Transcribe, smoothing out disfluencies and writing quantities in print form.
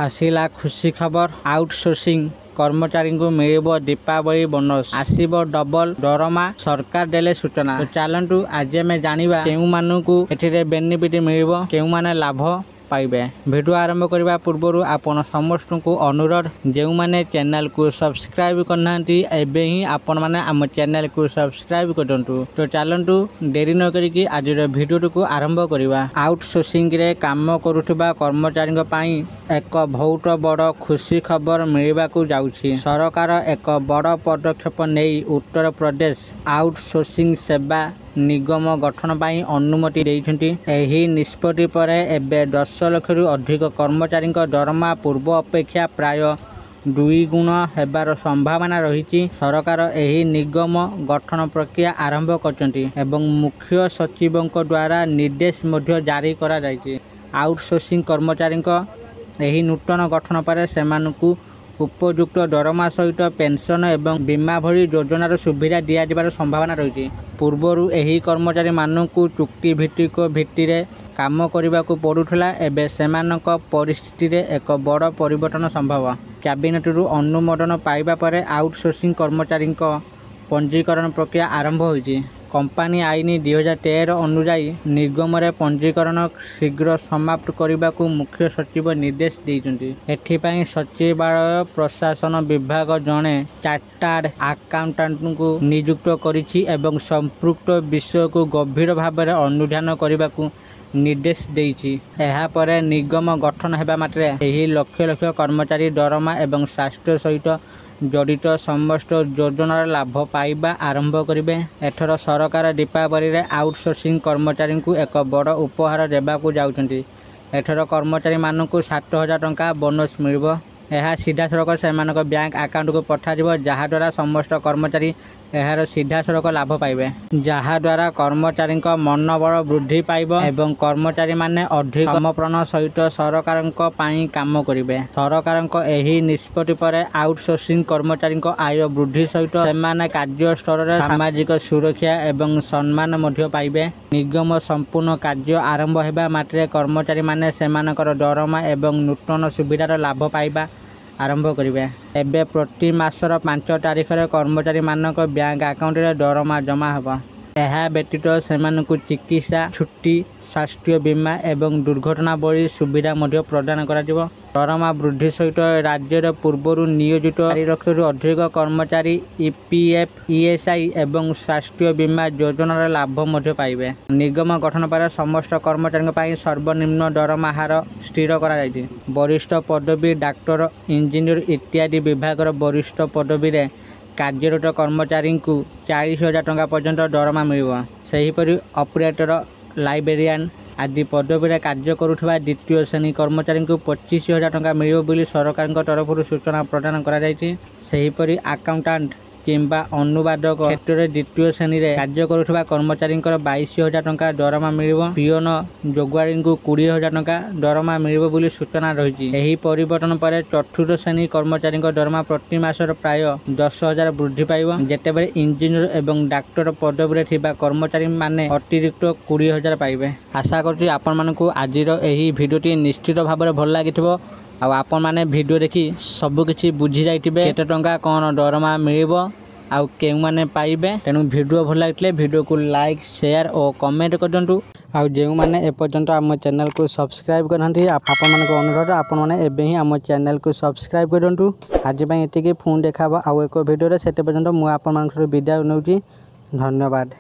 आसिला खुशी खबर आउटसोर्सिंग कर्मचारी को मिल दीपावली बोनस आसब डबल दरमा सरकार देले सूचना। तो चलतु आज आम जाना केउ मानू एठिरे बेनिफिट मिल केउ माने लाभ पाइबे। वीडियो आरंभ करने पूर्व आपण समस्त को अनुरोध जो मैंने चैनल को सब्सक्राइब करना एबे ही आपण मैंने आम चैनल को सब्सक्राइब करूँ। तो चलतु देरी न करी आज वीडियो को आरंभ करवा। आउटसोर्सिंग रे काम करुवा कर्मचारी एक बहुत बड़ खुशी खबर मिलवा जाउछि। सरकार एक बड़ पदक्षेप नहीं उत्तर प्रदेश आउटसोर्सिंग सेवा निगम गठन पर अनुमति देइछन्ति। एही निष्पत्ति पर एबे 10 लाख रु अधिक कर्मचारी दरमा पूर्व अपेक्षा प्राय 2 गुण हेबार संभावना रही। सरकार एही निगम गठन प्रक्रिया आरंभ करछन्ति एवं मुख्य सचिव द्वारा निर्देश मध्य जारी करा जायछि। आउटसोर्सिंग कर्मचारी एही नूतन गठन पर सेमानकु उपयुक्त दरमा सहित पेंशन एवं बीमा भली योजनार सुविधा दिया संभावना रही। पूर्वरु एही कर्मचारी मानकु चुक्ति भित्तिक भित्तिरे काम करने को पड़ूला। एबे सेमानक परिस्थिति रे एक बड़ परिवर्तन संभव। कैबिनेट रु अनुमोदन पाइबा परे आउटसोर्सिंग कर्मचारी पंजीकरण प्रक्रिया आरंभ होइछि। कंपनी आईन 2013 अनुजाई निगम रे पंजीकरण शीघ्र समाप्त करने को मुख्य सचिव निर्देश देइछन्ति। एथिपाई सचिवालय प्रशासन विभाग जड़े चार्टार्ड अकाउंटेंट को नियुक्त करिछि एवं संपृक्त विषय को गंभीर भाव में अनुध्यान करने को निर्देश देइछि। एहा परे निगम गठन हेबा मात्रे एही लक्ष लक्ष कर्मचारी दरमा एवं स्वास्थ्य सहित जड़ित समस्त योजनार लाभ पाइबा आरंभ करेंगे। एथर सरकार दीपावली रे आउटसोर्सिंग कर्मचारी को एक बड़ उपहार देवाकू जाउछन्ति। एथर कर्मचारी मानकु 7,000 टंका बोनस मिलिबो। यह सीधा सड़क से बैंक अकाउंट को पठाଯିବ जहाद्वारा समस्त कर्मचारी यार सीधा सड़क लाभ पाइबे। जहाद्वारा कर्मचारी मनोबल वृद्धि पाइब एवं कर्मचारी माने अधिक समर्पण सहित सरकार काम करेंगे। सरकार एही निष्पत्ति पर आउटसोर्सिंग कर्मचारी आय वृद्धि सहित सेमाने कार्य स्तर में सामाजिक सुरक्षा एवं सम्मान मध्य पाइबे। निगम संपूर्ण कार्य आरंभ होगा मात्रे कर्मचारी माने सेमानकर दरमा एवं नूतन सुविधार लाभ पाइबा आरंभ करेंगे। एबे प्रति मासर 5 तारिख रे कर्मचारी मानक बैंक अकाउंट रे दरमा जमा होगा। यह व्यतीत सेमानकु चिकित्सा छुट्टी स्वास्थ्य बीमा एवं दुर्घटना भली सुविधा मध्य प्रदान करा जिवो। दरमा वृद्धि सहित राज्य पूर्व नियोजित 4 लाख रु अधिक कर्मचारी ईपीएफ ईएसआई एवं स्वास्थ्य बीमा योजनार लाभ मध्य पाइबे। निगम गठन पर समस्त कर्मचारी सर्वनिम्न दरमा हार स्थिर करा जायछि। वरिष्ठ पदवी डाक्टर इंजीनियर इत्यादि विभाग वरिष्ठ पदवी रे कार्यरत कर्मचारी को 40,000 टंका पर्यंत दरमा मिलिबो। सेहीपरि ऑपरेटर लाइब्रेरियन आदि पदवी कार्य करुवा द्वितीय श्रेणी कर्मचारी को 25,000 टंका मिलिबो बोली सरकार तरफ सूचना प्रदान करा जायछि। सेहीपरि अकाउंटेंट किंबा अनुवादक क्षेत्र में द्वितीय श्रेणी रे कार्य करुवा कर्मचारी 22,000 टंका दरमा मिलिबो। पियोन जोगुआरी को 20,000 टंका दरमा मिलिबो बोली सूचना रही। एही परिवर्तन पर चतुर्थ श्रेणी कर्मचारी दरमा प्रति मासर प्राय 10,000 वृद्धि पाइबो। जेतेबेले इंजीनियर एवं डाक्टर पदवी थिबा कर्मचारी माने अतिरिक्त 20,000 पाइबे। आशा करछि आपण मानकु आजिर एही भिडियोटी निश्चित भाव में भल लागिथिबो। आपण माने वीडियो देखी सबकिछि बुझी जाइथिबे केते टंका कोन दरमा मिलिबो आउ केउ माने पाइबे। तेणु वीडियो भल लागितले वीडियो को लाइक शेयर और कमेंट करदंतु। आउ जेउ माने एपर्यंत आम चैनल को सब्सक्राइब करनथि आपण मानको अनुरोध आपण माने एबे ही आम चैनल को सब्सक्राइब करदंतु। आज पई एतिके फोन देखाबो आउ एको वीडियो रे सेते पर्यंत मु आपण मानको विदाय नउची। धन्यवाद।